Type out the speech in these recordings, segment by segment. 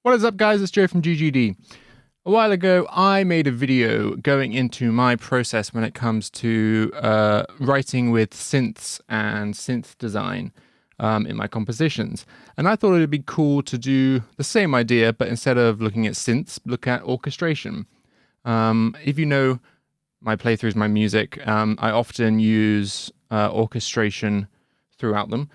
What is up, guys? It's Joe from GGD. A while ago, I made a video going into my process when it comes to writing with synths and synth design in my compositions. And I thought it would be cool to do the same idea, but instead of looking at synths, look at orchestration. If you know my playthroughs, my music, I often use orchestration throughout them.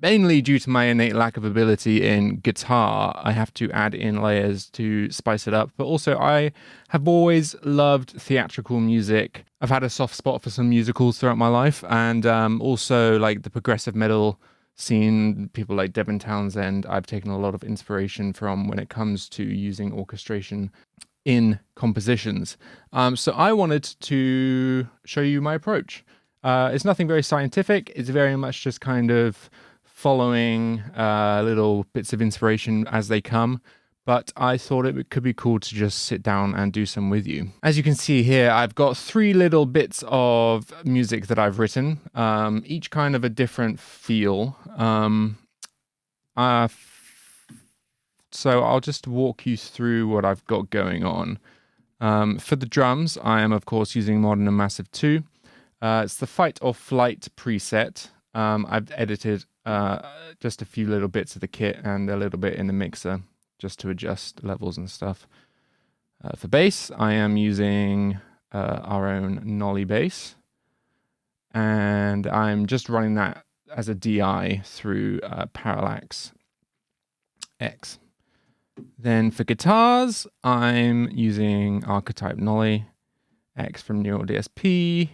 Mainly due to my innate lack of ability in guitar, I have to add in layers to spice it up. But also, I have always loved theatrical music. I've had a soft spot for some musicals throughout my life, and also like the progressive metal scene, people like Devin Townsend, I've taken a lot of inspiration from when it comes to using orchestration in compositions. So I wanted to show you my approach. It's nothing very scientific. It's very much just kind of following little bits of inspiration as they come, but I thought it could be cool to just sit down and do some with you. As you can see here, I've got 3 little bits of music that I've written, each kind of a different feel. So I'll just walk you through what I've got going on. For the drums, I am of course using Modern and Massive 2. It's the Fight or Flight preset. I've edited just a few little bits of the kit and a little bit in the mixer just to adjust levels and stuff. For bass, I am using our own Nolly bass, and I'm just running that as a DI through Parallax X. Then for guitars, I'm using Archetype Nolly X from Neural DSP.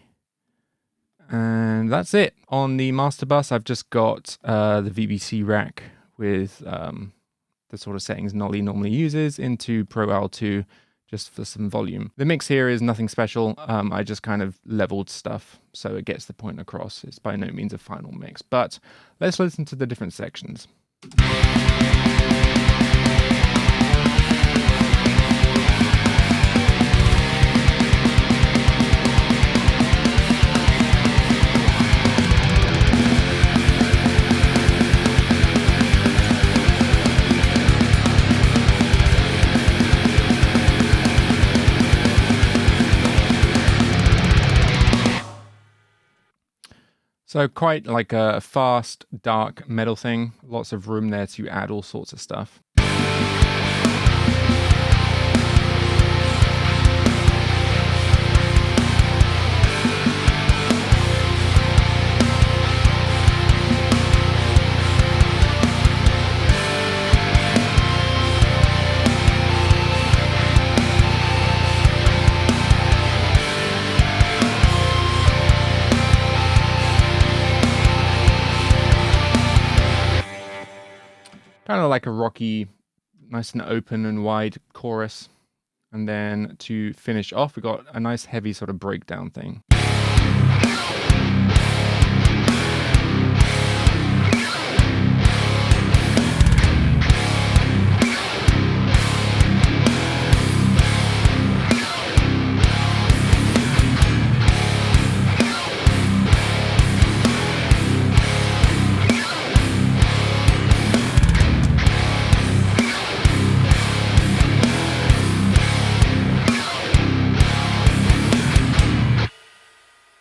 And that's it. On the master bus, I've just got the VBC rack with the sort of settings Nolly normally uses into Pro L2 just for some volume. The mix here is nothing special. I just kind of leveled stuff so it gets the point across. It's by no means a final mix, but let's listen to the different sections. So quite like a fast, dark metal thing. Lots of room there to add all sorts of stuff. Kind of like a rocky, nice and open and wide chorus. And then to finish off, we got a nice heavy sort of breakdown thing.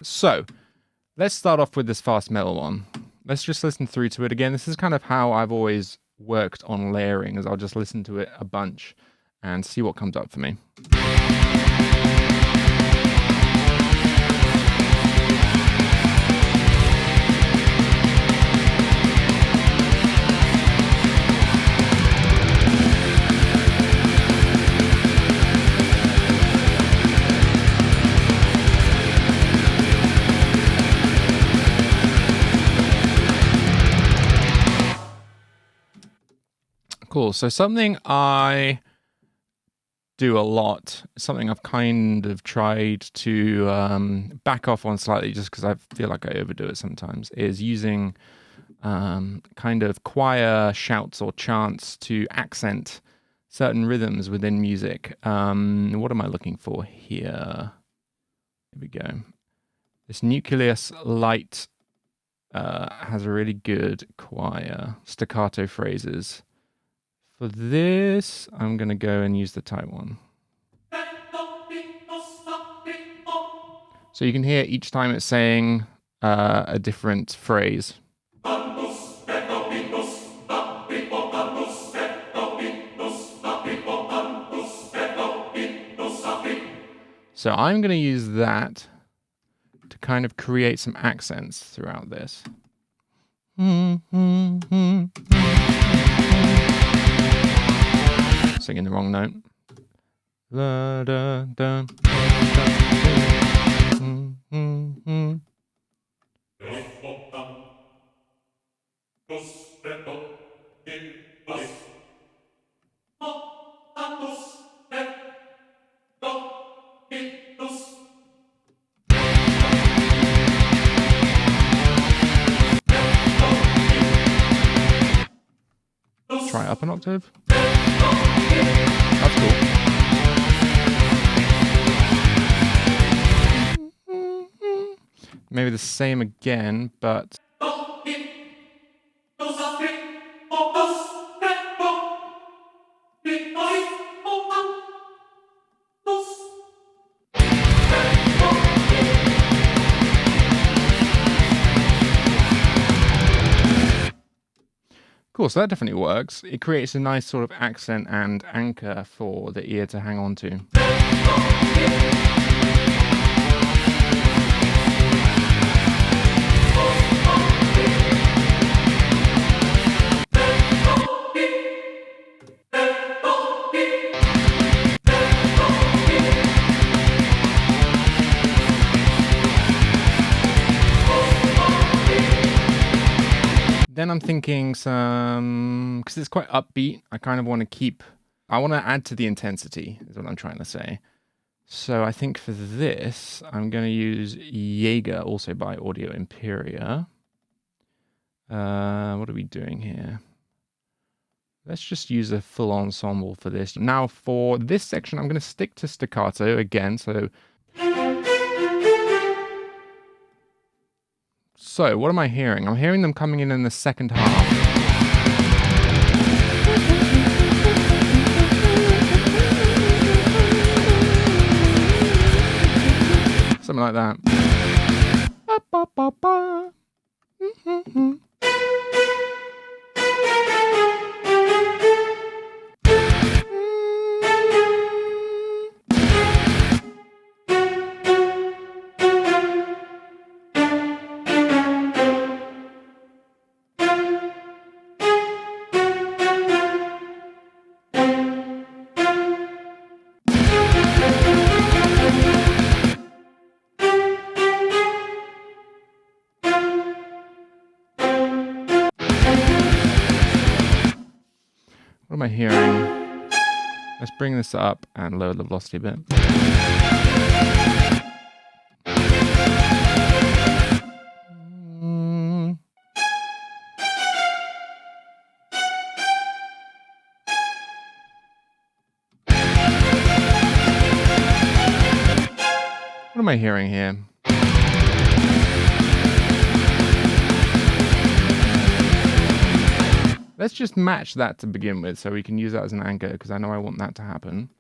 So, let's start off with this fast metal one. Let's just listen through to it again. This is kind of how I've always worked on layering, is I'll just listen to it a bunch and see what comes up for me. Cool. So something I do a lot, something I've kind of tried to back off on slightly just because I feel like I overdo it sometimes, is using kind of choir shouts or chants to accent certain rhythms within music. What am I looking for here? Here we go. This Nucleus Light has a really good choir, staccato phrases For this, I'm going to go and use the type one. So you can hear each time it's saying a different phrase. So I'm going to use that to kind of create some accents throughout this. Singing the wrong note. La, da, da, Try up an octave. That's cool. Maybe the same again, but cool, so that definitely works. It creates a nice sort of accent and anchor for the ear to hang on to. Then I'm thinking some, because it's quite upbeat, I kind of want to I want to add to the intensity, is what I'm trying to say. So I think for this, I'm going to use Jaeger, also by Audio Imperia. What are we doing here? Let's just use a full ensemble for this. Now for this section, I'm going to stick to staccato again, So, what am I hearing? I'm hearing them coming in the second half. Something like that. What am I hearing? Let's bring this up and lower the velocity a bit. What am I hearing here? Let's just match that to begin with so we can use that as an anchor, because I know I want that to happen.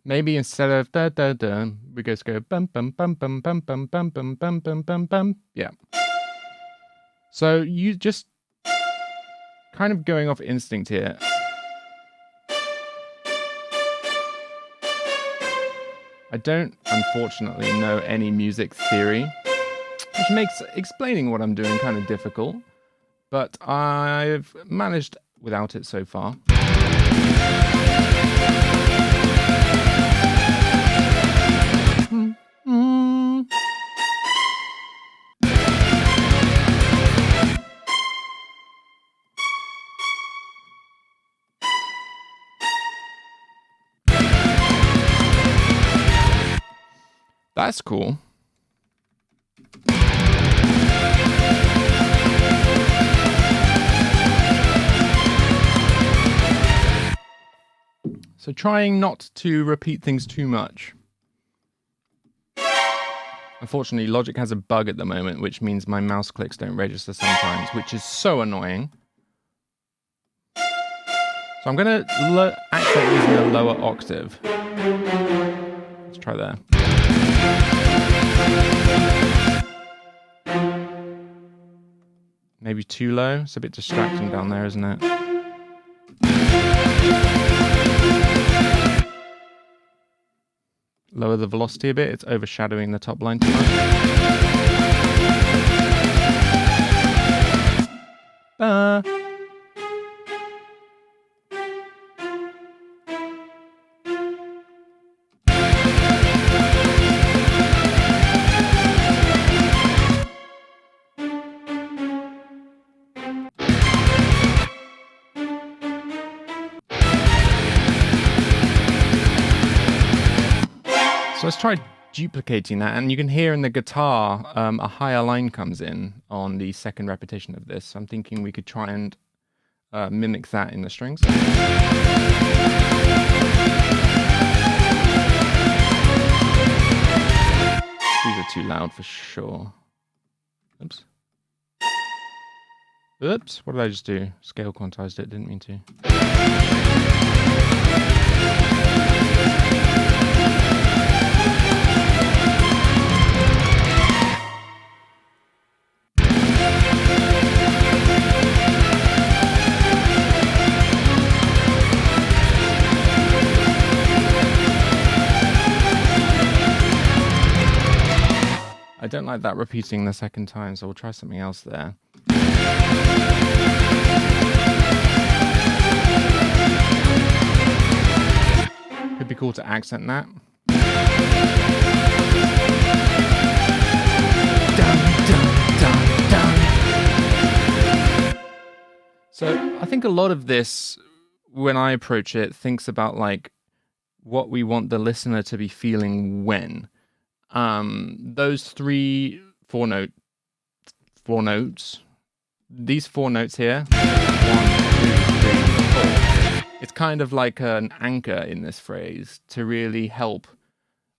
Maybe instead of da da da, we just go bum bum bum bum bum bum bum bum bum bum bum bum. Yeah. So you just kind of going off instinct here. I don't, unfortunately, know any music theory, which makes explaining what I'm doing kind of difficult, but I've managed without it so far. That's cool. So trying not to repeat things too much. Unfortunately, Logic has a bug at the moment, which means my mouse clicks don't register sometimes, which is so annoying. So I'm going to accent these in a lower octave. Let's try there. Maybe too low. It's a bit distracting down there, isn't it? Lower the velocity a bit. It's overshadowing the top line too much. So let's try duplicating that, and you can hear in the guitar a higher line comes in on the second repetition of this. So I'm thinking we could try and mimic that in the strings. These are too loud for sure. Oops. Oops, what did I just do? Scale quantized it, didn't mean to. I don't like that repeating the second time, so we'll try something else there. Could be cool to accent that. Dun, dun, dun, dun. So I think a lot of this, when I approach it, thinks about like what we want the listener to be feeling when. Those four notes, these four notes here, 1, 2, 3, 4. It's kind of like an anchor in this phrase to really help.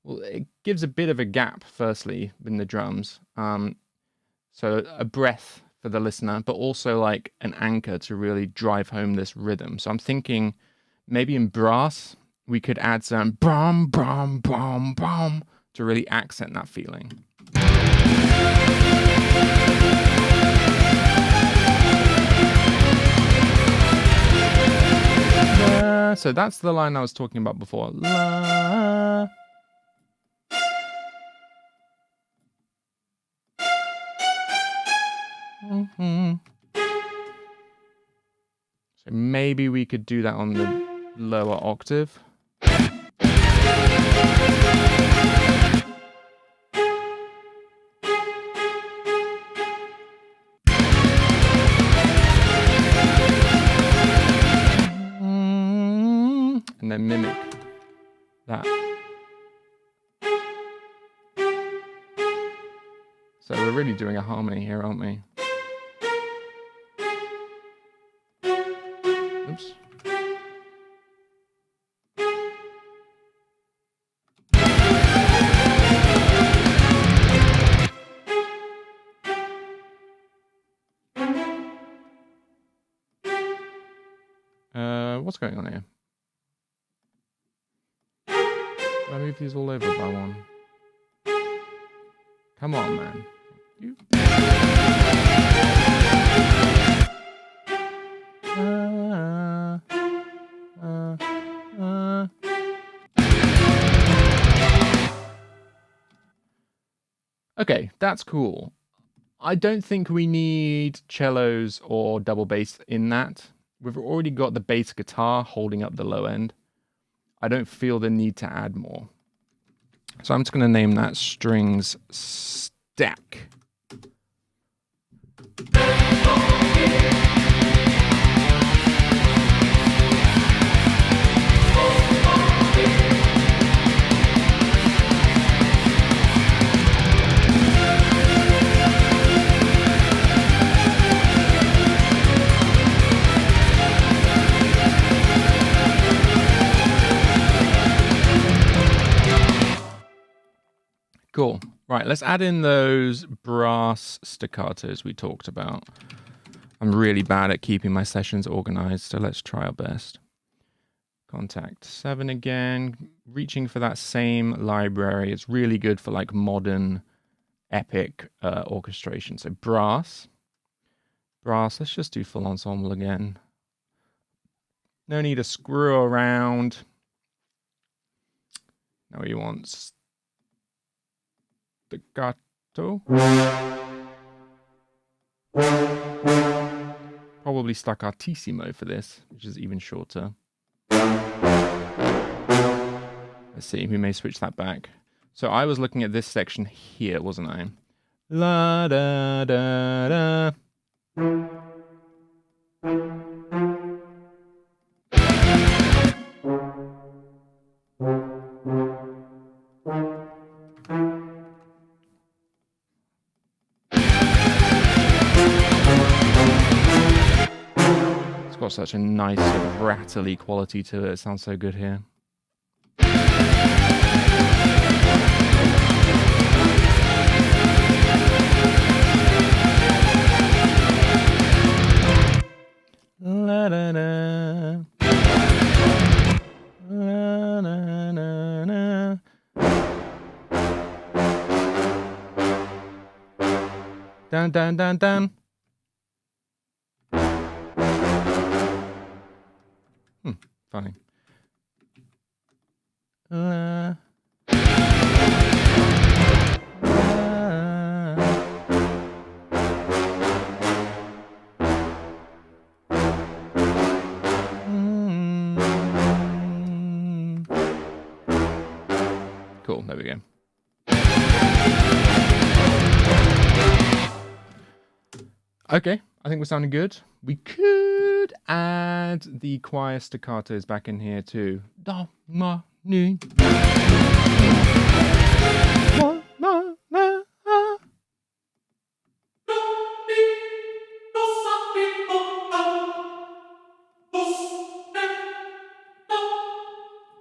Well, it gives a bit of a gap, firstly, in the drums. So a breath for the listener, but also like an anchor to really drive home this rhythm. So I'm thinking maybe in brass, we could add some brum, brum, brum, brum, to really accent that feeling. So that's the line I was talking about before. La. So maybe we could do that on the lower octave. And then mimic that. So we're really doing a harmony here, aren't we? Oops. What's going on here? I move these all over by one. Come on, man. Okay, that's cool. I don't think we need cellos or double bass in that. We've already got the bass guitar holding up the low end. I don't feel the need to add more. So I'm just going to name that strings stack. Cool. Right, let's add in those brass staccatos we talked about. I'm really bad at keeping my sessions organized, so let's try our best. Contact 7 again, reaching for that same library. It's really good for like modern epic orchestration. So brass, let's just do full ensemble again. No need to screw around. Now we want staccato. Probably staccatissimo for this, which is even shorter. Let's see, we may switch that back. So I was looking at this section here, wasn't I? La da da da. It's got such a nice sort of rattly quality to it. It sounds so good here. La da da. La da da da. Dun dun dun dun. Funny. Cool, there we go. Okay, I think we're sounding good. We could add the choir staccatos back in here too. Do, ma, ni. Ma, ma, ma, ah.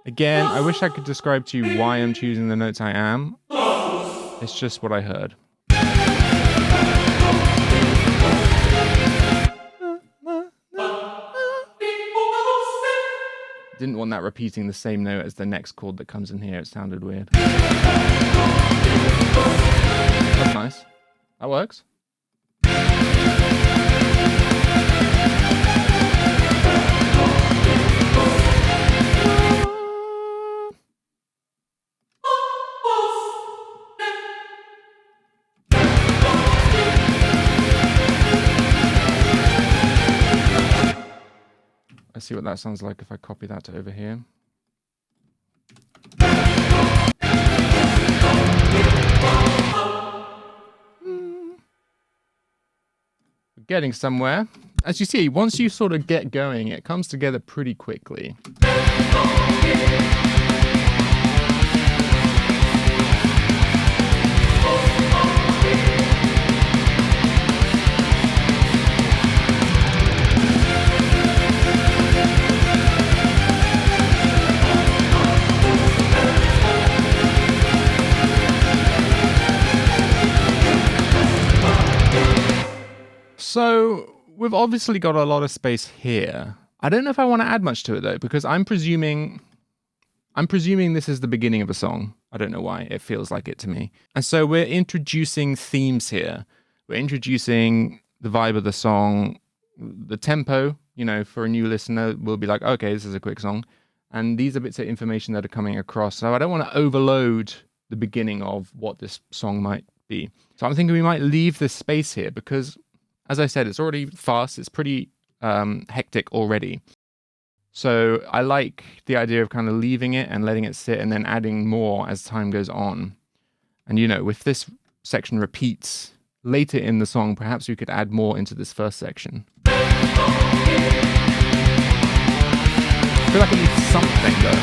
Again, I wish I could describe to you why I'm choosing the notes I am. It's just what I heard. Didn't want that repeating the same note as the next chord that comes in here. It sounded weird. That's nice. That works. Let's see what that sounds like if I copy that to over here. We're getting somewhere. As you see, once you sort of get going, it comes together pretty quickly. So we've obviously got a lot of space here. I don't know if I want to add much to it though, because I'm presuming this is the beginning of a song. I don't know why, it feels like it to me. And so we're introducing themes here. We're introducing the vibe of the song, the tempo, you know, for a new listener will be like, okay, this is a quick song. And these are bits of information that are coming across. So I don't want to overload the beginning of what this song might be. So I'm thinking we might leave this space here because, as I said, it's already fast. It's pretty hectic already. So I like the idea of kind of leaving it and letting it sit and then adding more as time goes on. And, you know, if this section repeats later in the song, perhaps we could add more into this first section. I feel like it needs something, though.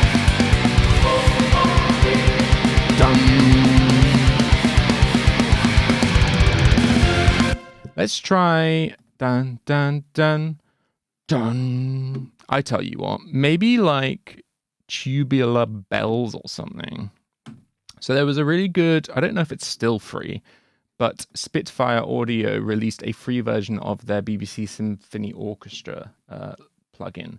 Dun. Let's try dun, dun, dun, dun. I tell you what, maybe like tubular bells or something. So there was a really good, I don't know if it's still free, but Spitfire Audio released a free version of their BBC Symphony Orchestra plugin,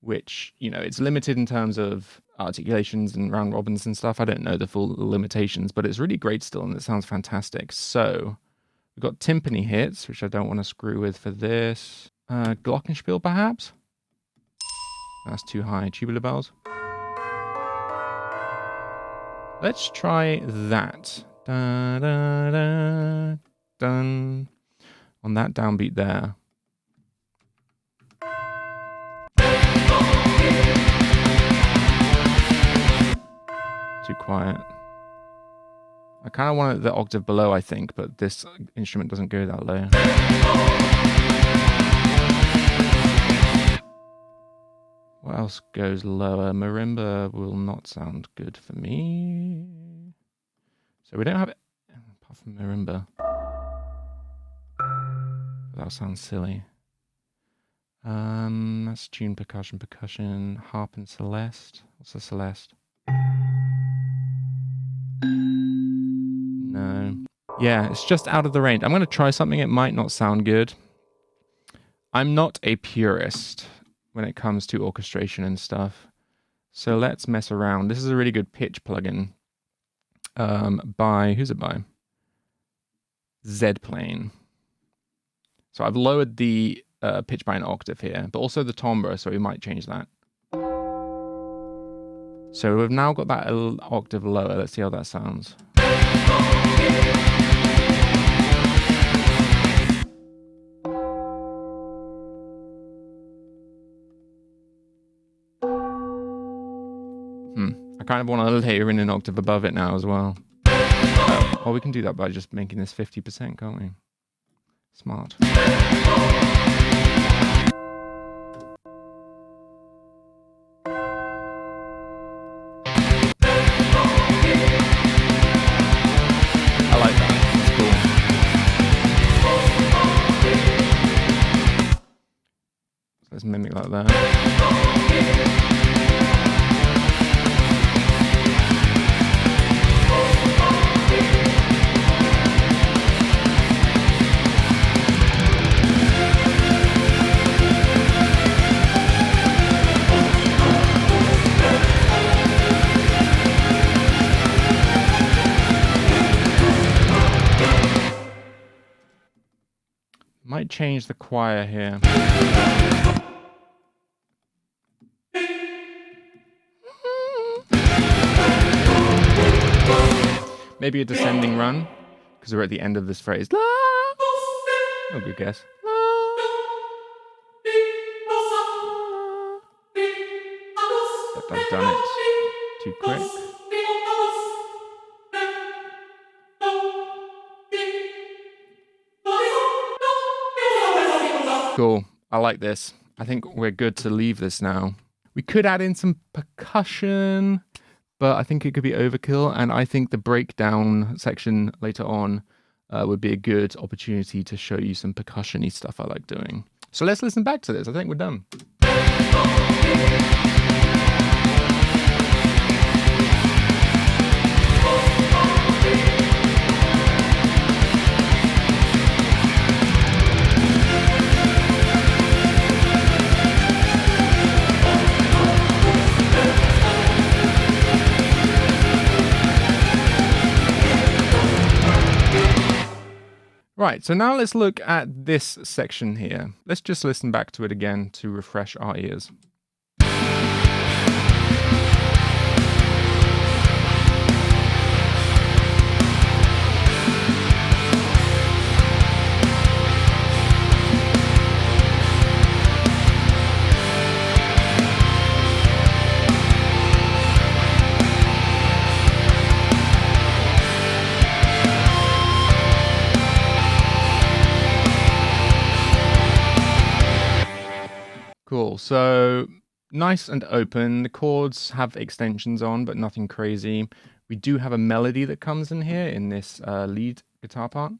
which, you know, it's limited in terms of articulations and round robins and stuff. I don't know the full limitations, but it's really great still, and it sounds fantastic. So we've got timpani hits, which I don't want to screw with for this. Glockenspiel, perhaps? That's too high. Tubular bells. Let's try that. Da, da, da, dun. On that downbeat there. Too quiet. I kind of want it the octave below, I think, but this instrument doesn't go that low. What else goes lower? Marimba will not sound good for me. So we don't have it, apart from marimba. That sounds silly. That's tune, percussion, harp and celeste. What's a celeste? No. Yeah, it's just out of the range. I'm going to try something. It might not sound good. I'm not a purist when it comes to orchestration and stuff. So let's mess around. This is a really good pitch plugin. Who's it by? Z-Plane. So I've lowered the pitch by an octave here, but also the timbre, so we might change that. So we've now got that octave lower. Let's see how that sounds. I kind of want to layer in an octave above it now as well. Or we can do that by just making this 50%, can't we? Smart. I like that. It's cool. So let's mimic like that. Might change the choir here. Maybe a descending run, because we're at the end of this phrase. La! Oh, good guess. Except I've done it too quick. Cool. I like this. I think we're good to leave this now. We could add in some percussion, but I think it could be overkill. And I think the breakdown section later on would be a good opportunity to show you some percussion-y stuff I like doing. So let's listen back to this. I think we're done. Right, so now let's look at this section here. Let's just listen back to it again to refresh our ears. Cool, so nice and open. The chords have extensions on, but nothing crazy. We do have a melody that comes in here in this lead guitar part.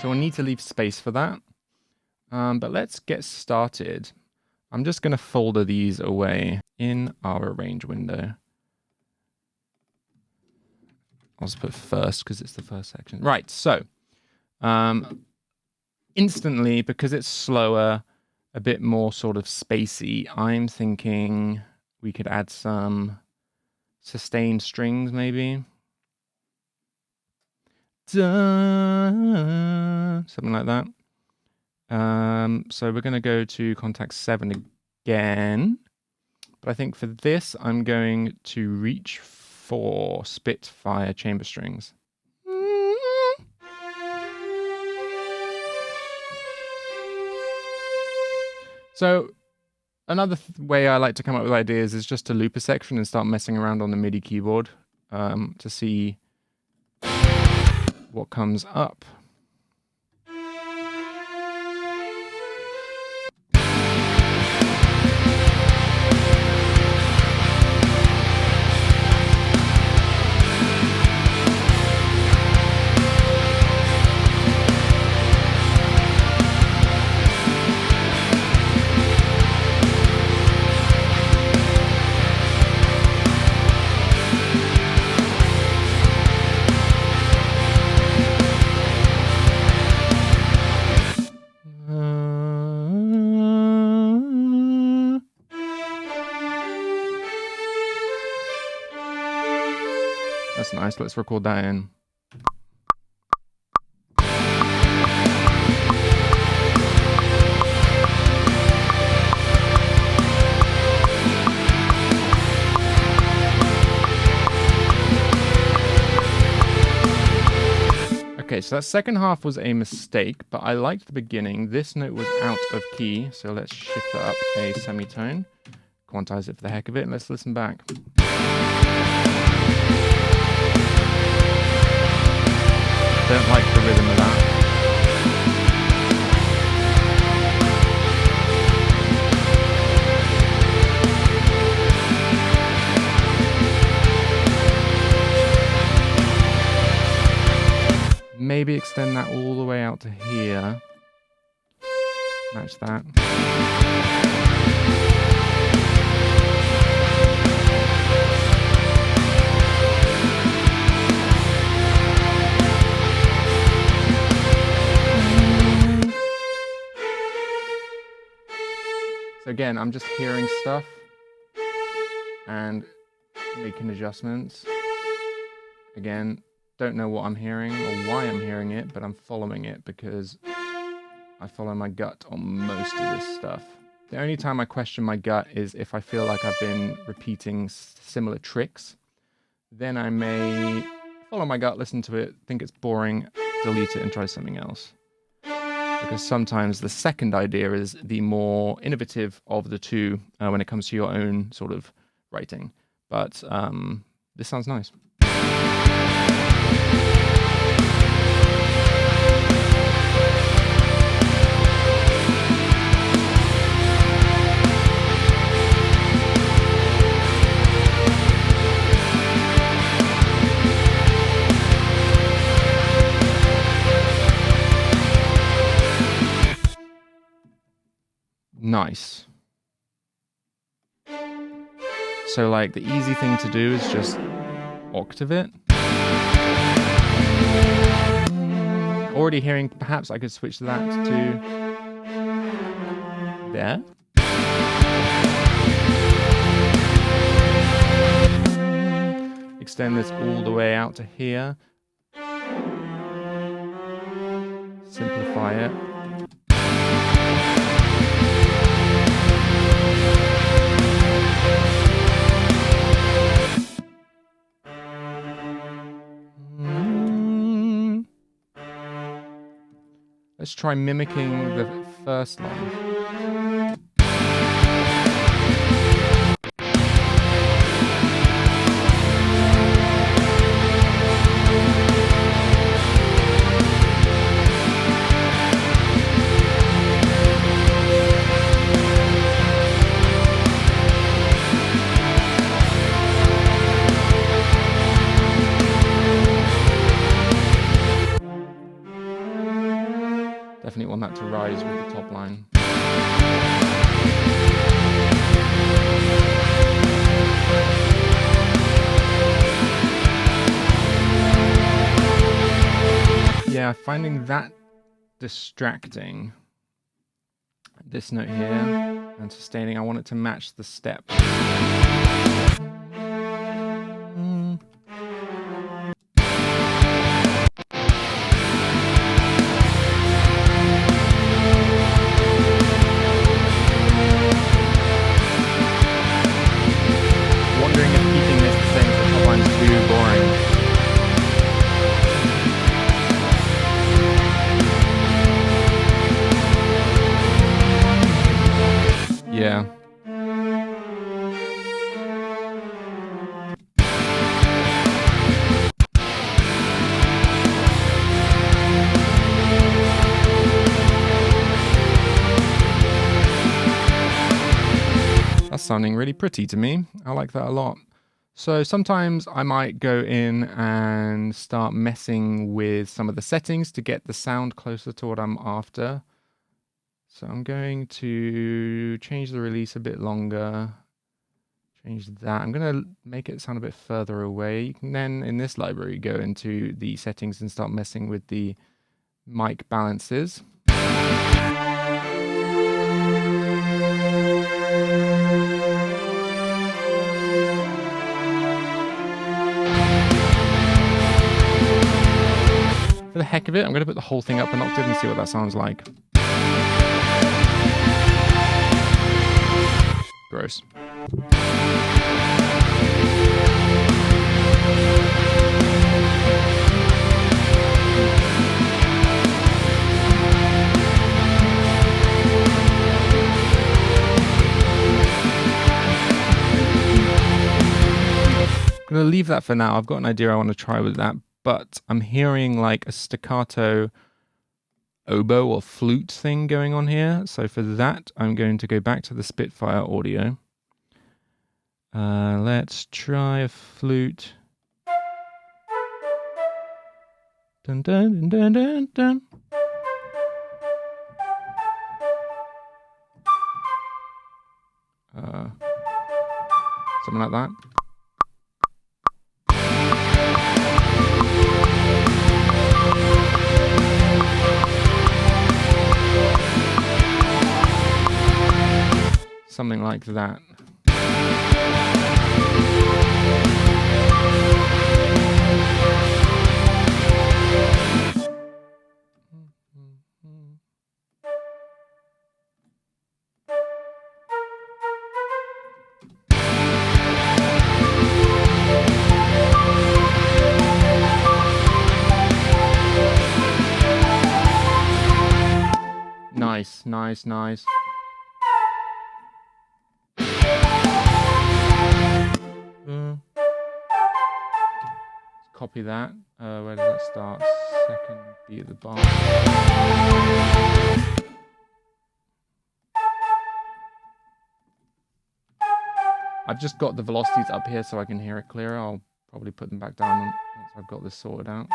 So we'll need to leave space for that. But let's get started. I'm just going to folder these away in our arrange window. I'll just put first because it's the first section. Right, so instantly, because it's slower, a bit more sort of spacey, I'm thinking we could add some sustained strings maybe. Something like that. So we're going to go to contact 7 again. But I think for this, I'm going to reach for Spitfire chamber strings. So another way I like to come up with ideas is just to loop a section and start messing around on the MIDI keyboard to see what comes up. That's nice. Let's record that in. Okay, so that second half was a mistake, but I liked the beginning. This note was out of key, so let's shift that up a semitone. Quantize it for the heck of it, and let's listen back. Don't like the rhythm of that. Maybe extend that all the way out to here. Match that. So again, I'm just hearing stuff and making adjustments. Again, don't know what I'm hearing or why I'm hearing it, but I'm following it because I follow my gut on most of this stuff. The only time I question my gut is if I feel like I've been repeating similar tricks. Then I may follow my gut, listen to it, think it's boring, delete it and try something else. Because sometimes the second idea is the more innovative of the two when it comes to your own sort of writing. But this sounds nice. Nice. So like the easy thing to do is just octave it. Already hearing, perhaps I could switch that to there. Extend this all the way out to here. Simplify it. Let's try mimicking the first line. definitely want that to rise with the top line. Yeah, finding that distracting. This note here and sustaining, I want it to match the step. Wondering if keeping this the same as the top line's too boring. Yeah. That's sounding really pretty to me. I like that a lot. So sometimes I might go in and start messing with some of the settings to get the sound closer to what I'm after. So I'm going to change the release a bit longer. Change that. I'm going to make it sound a bit further away. You can then, in this library, go into the settings and start messing with the mic balances. For the heck of it, I'm going to put the whole thing up an octave and see what that sounds like. Gross. I'm going to leave that for now. I've got an idea I want to try with that, but I'm hearing like a staccato oboe or flute thing going on here. So for that, I'm going to go back to the Spitfire audio. Let's try a flute. Dun, dun, dun, dun, dun. Something like that. Something like that. Nice, nice, nice. Copy that. Where does that start? Second beat of the bar. I've just got the velocities up here so I can hear it clearer. I'll probably put them back down once I've got this sorted out.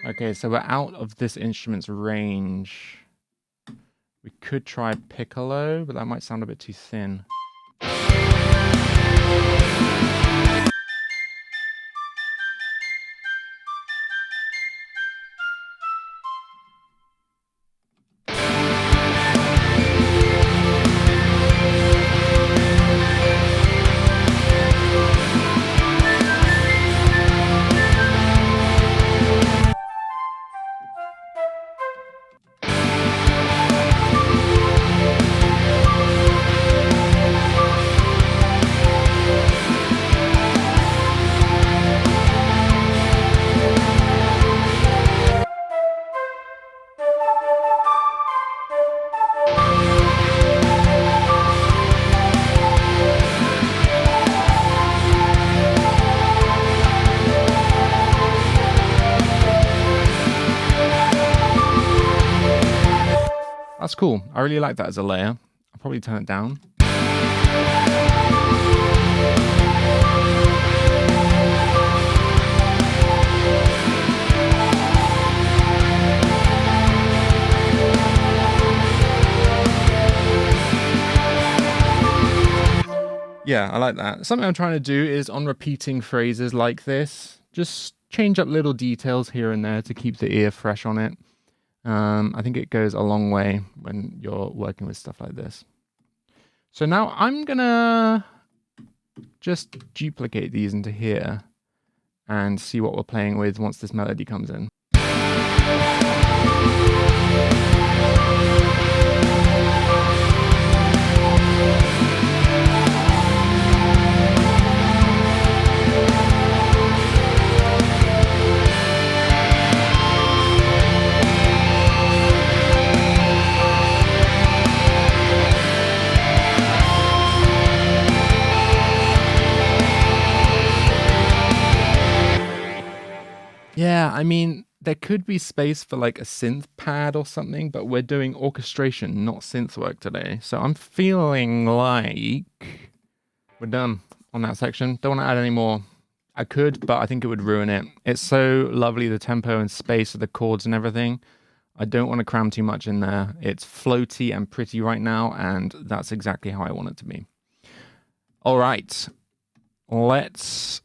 Okay, so we're out of this instrument's range. We could try piccolo, but that might sound a bit too thin. that's cool. I really like that as a layer. I'll probably turn it down. Yeah, I like that. Something I'm trying to do is on repeating phrases like this, just change up little details here and there to keep the ear fresh on it. I think it goes a long way when you're working with stuff like this. So now I'm gonna just duplicate these into here and see what we're playing with once this melody comes in. Yeah, I mean, there could be space for like a synth pad or something, but we're doing orchestration, not synth work today. So I'm feeling like we're done on that section. Don't want to add any more. I could, but I think it would ruin it. It's so lovely, the tempo and space of the chords and everything. I don't want to cram too much in there. It's floaty and pretty right now, and that's exactly how I want it to be. All right, let's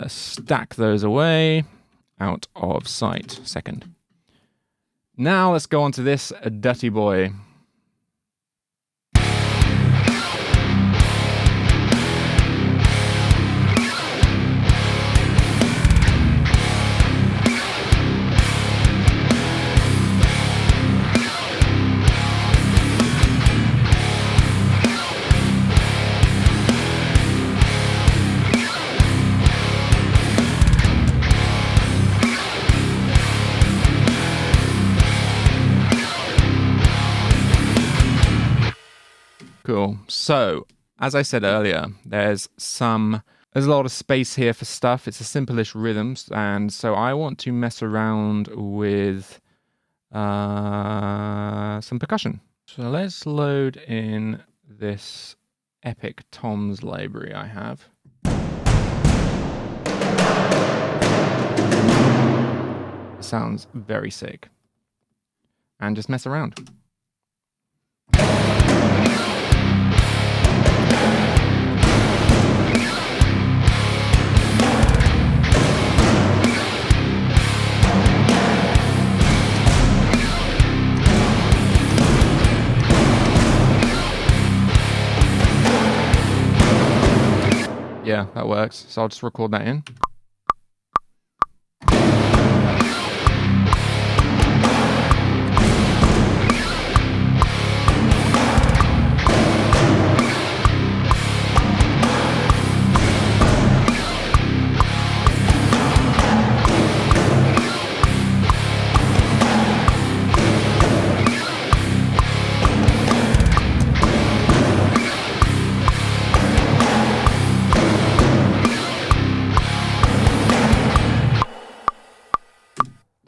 stack those away out of sight. Second. Now let's go on to this dirty boy. Cool. So, as I said earlier, there's a lot of space here for stuff. It's a simple-ish rhythms, and so I want to mess around with some percussion. So let's load in this epic toms library I have. It sounds very sick. And just mess around. Yeah, that works. So I'll just record that in.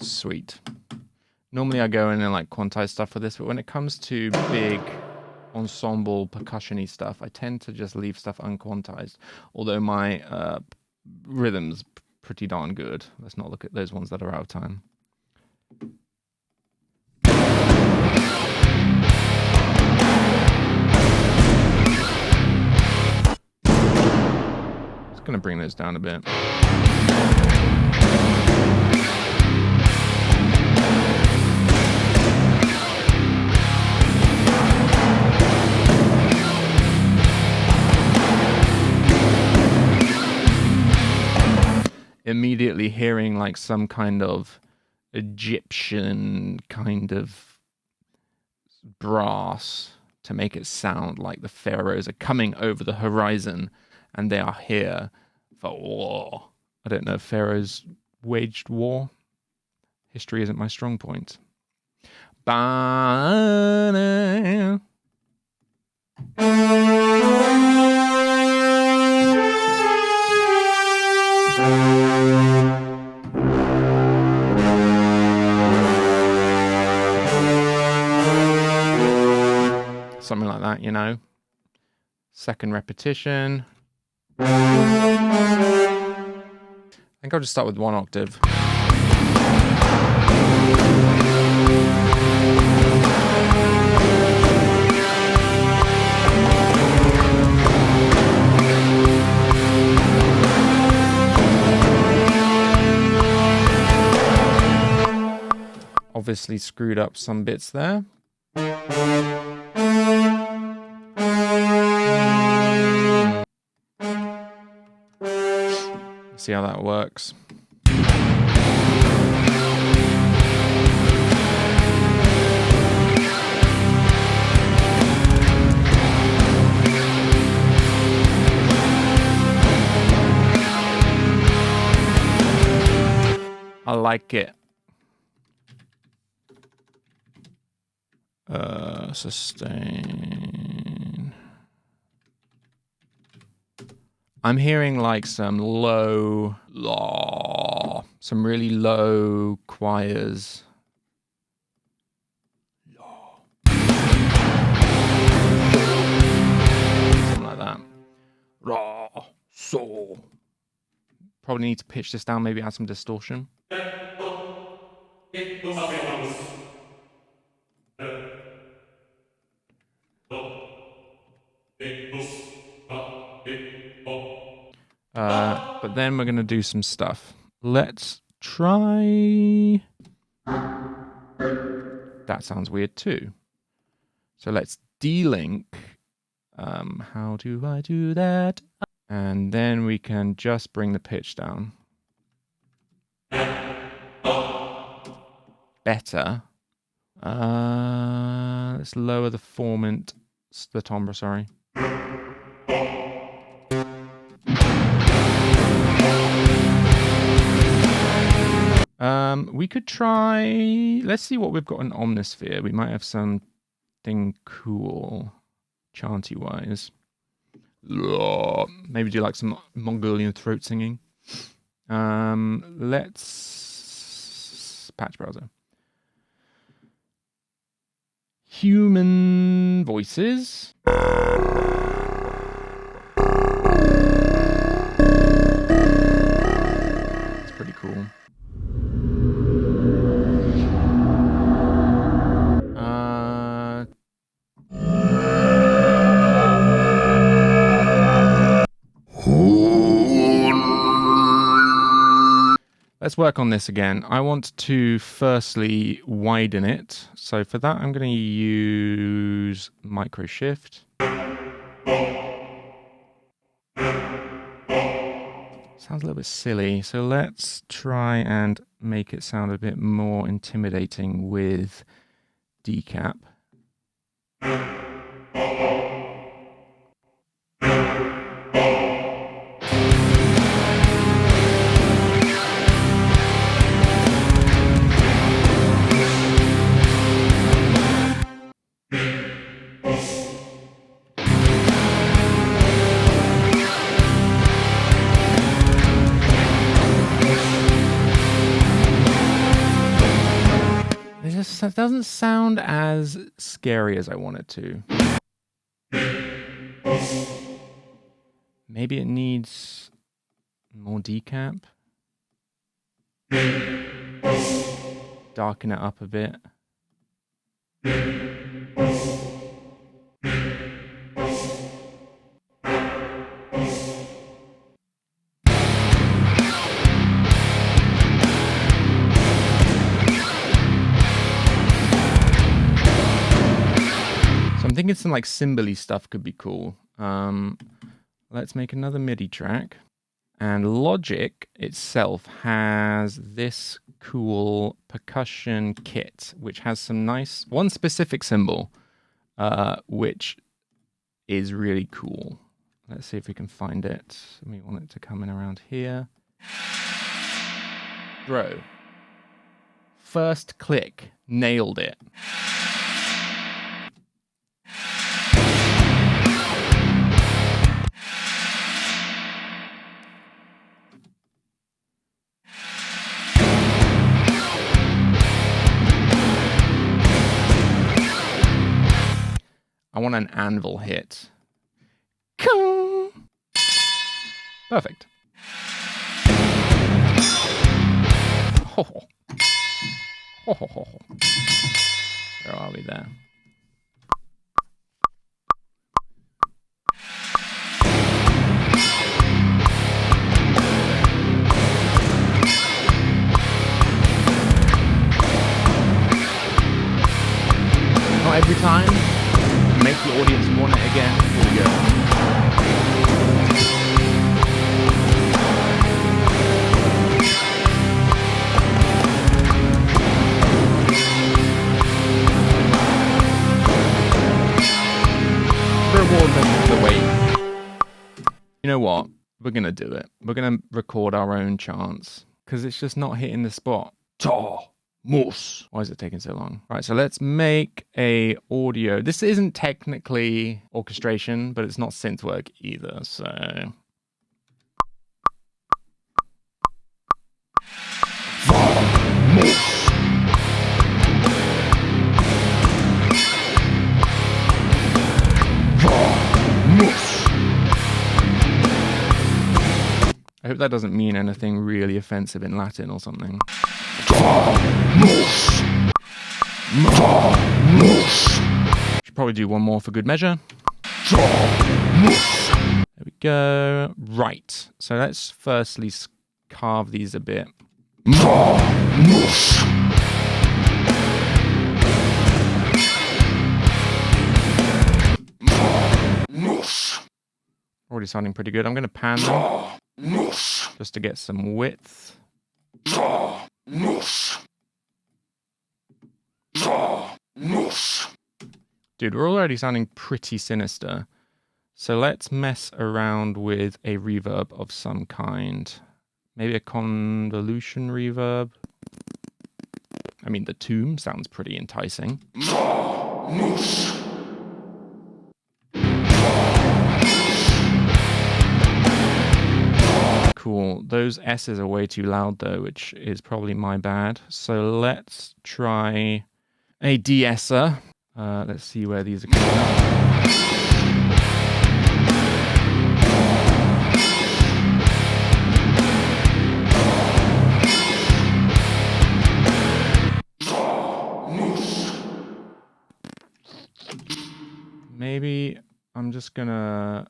Sweet. Normally I go in and like quantize stuff for this, but when it comes to big ensemble percussion-y stuff, I tend to just leave stuff unquantized. Although my rhythm's pretty darn good. Let's not look at those ones that are out of time. Just gonna bring those down a bit. Immediately hearing like some kind of Egyptian kind of brass to make it sound like the pharaohs are coming over the horizon and they are here for war. I don't know if pharaohs waged war. History isn't my strong point. Ba-na. Second repetition. I think I'll just start with 1 octave. Obviously screwed up some bits there. See how that works. I like it. Sustain. I'm hearing like some low, some really low choirs. Something like that. Probably need to pitch this down, maybe add some distortion. But then we're going to do some stuff. Let's try... That sounds weird too. So let's delink. How do I do that? And then we can just bring the pitch down. Better. Let's lower the formant, the timbre, sorry. We could try, let's see what we've got in Omnisphere. We might have something cool, chanty wise. Maybe do like some Mongolian throat singing. Let's patch browser. Human voices. It's pretty cool. Let's work on this again. I want to firstly widen it. So for that, I'm going to use micro shift. Sounds a little bit silly. So let's try and make it sound a bit more intimidating with decap. It doesn't sound as scary as I want it to. Maybe it needs more decap. Darken it up a bit. I'm thinking some like cymbal-y stuff could be cool. Let's make another MIDI track. And Logic itself has this cool percussion kit, which has some nice, one specific cymbal, which is really cool. Let's see if we can find it. We want it to come in around here. Bro. First click, nailed it. I want an anvil hit. Perfect. Where are we there? Not every time. Make the audience want it again. Here we go. Reward them for the wait. You know what? We're gonna do it. We're gonna record our own chants because it's just not hitting the spot. Mus. Why is it taking so long? Right, so let's make a audio. This isn't technically orchestration, but it's not synth work either. So I hope that doesn't mean anything really offensive in Latin or something. Should probably do one more for good measure. There we go. Right. So let's firstly carve these a bit. Already sounding pretty good. I'm going to pan them just to get some width. Dude, we're already sounding pretty sinister. So let's mess around with a reverb of some kind. Maybe a convolution reverb. I mean, the tomb sounds pretty enticing. Cool. Those S's are way too loud though, which is probably my bad. So let's try a de-esser. Let's see where these are coming Maybe I'm just gonna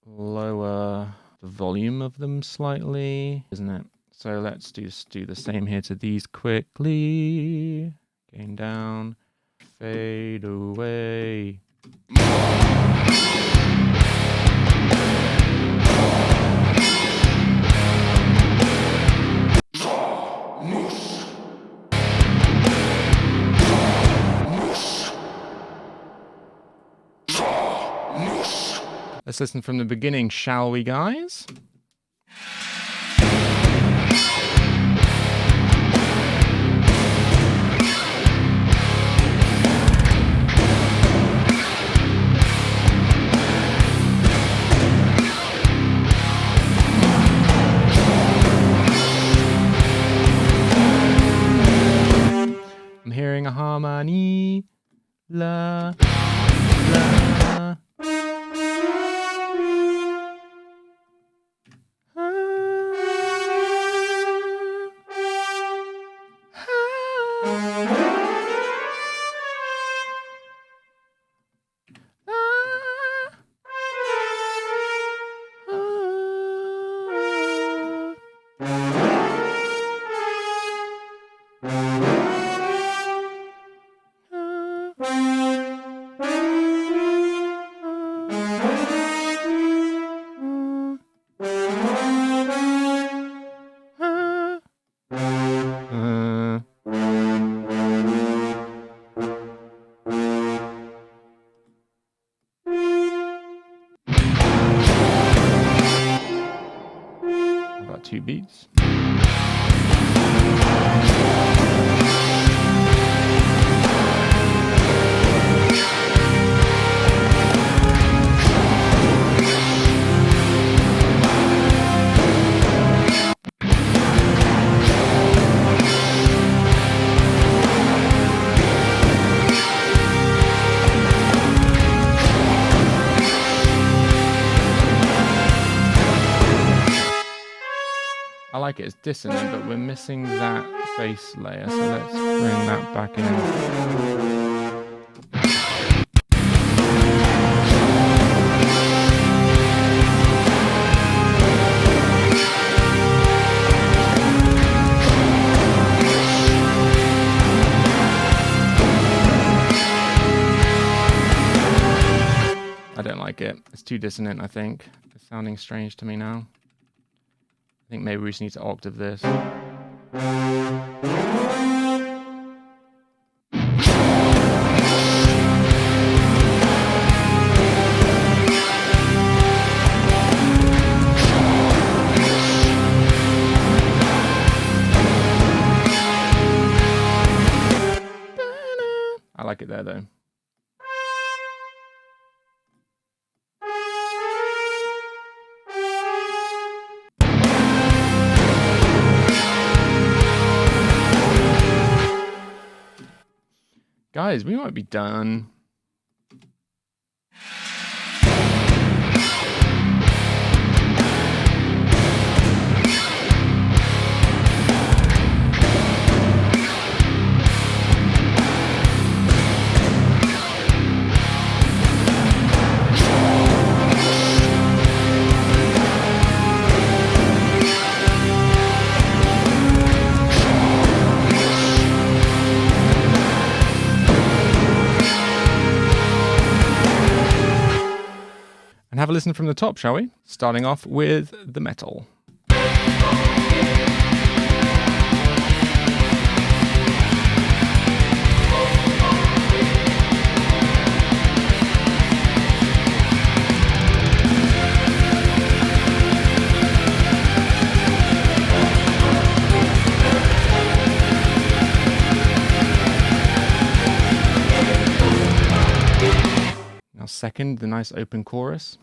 lower the volume of them slightly, isn't it? So let's just do the same here to these quickly. Gain down, fade away. Let's listen from the beginning, shall we, guys? I'm hearing a harmony. La, la. About 2 beats. like it. It's dissonant, but we're missing that bass layer. So let's bring that back in. I don't like it. It's too dissonant, I think. It's sounding strange to me now. I think maybe we just need to octave this. I like it there, though. Guys, we might be done. And have a listen from the top, shall we? Starting off with the metal. Now second, the nice open chorus.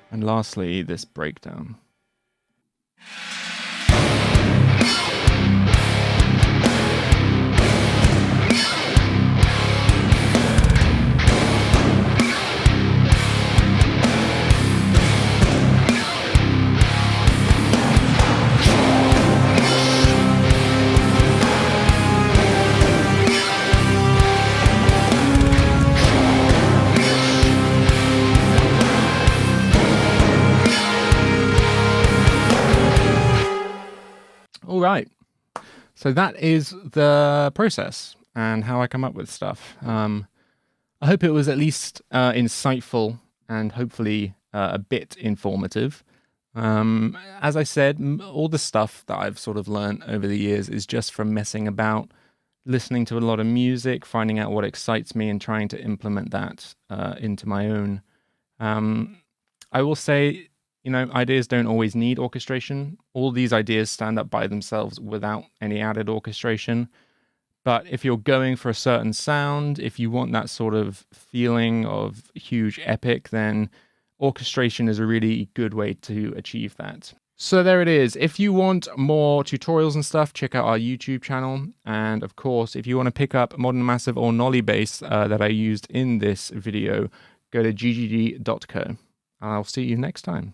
And lastly, this breakdown. All right, so that is the process and how I come up with stuff. I hope it was at least insightful and hopefully a bit informative. As I said, all the stuff that I've sort of learned over the years is just from messing about, listening to a lot of music, finding out what excites me and trying to implement that into my own. I will say, you know, ideas don't always need orchestration. All these ideas stand up by themselves without any added orchestration. But if you're going for a certain sound, if you want that sort of feeling of huge epic, then orchestration is a really good way to achieve that. So there it is. If you want more tutorials and stuff, check out our YouTube channel. And of course, if you want to pick up Modern Massive or Nolly bass that I used in this video, go to ggd.co. I'll see you next time.